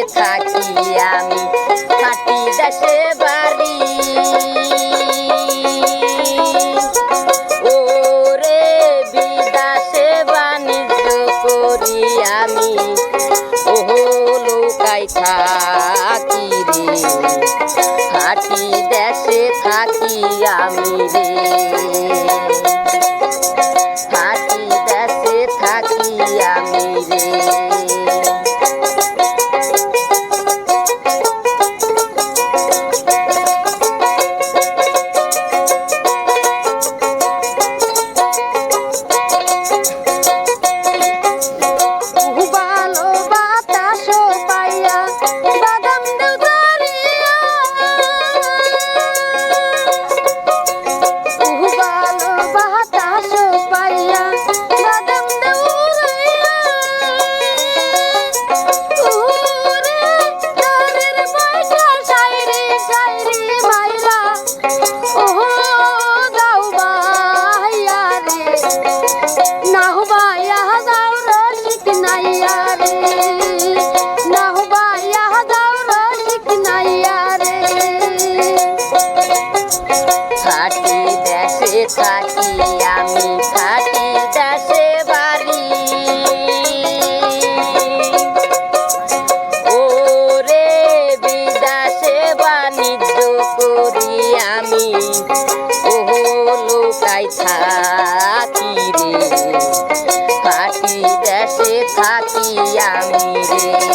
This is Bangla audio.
থাকি আমি খাটি দেশে বাড়ি ওরে বিদেশে বাণিজ্য করি আমি ওহো লোকাই থাকি রে খাটি দেশে থাকি আমি রে খাটি দেশে থাকি আমি রে থাকি আমি খাটি দেশে বাড়ি ওরে বিদেশে বাণিজ্য করি আমি ওহো লোকাই থাকি রে খাটি দেশে থাকি আমি রে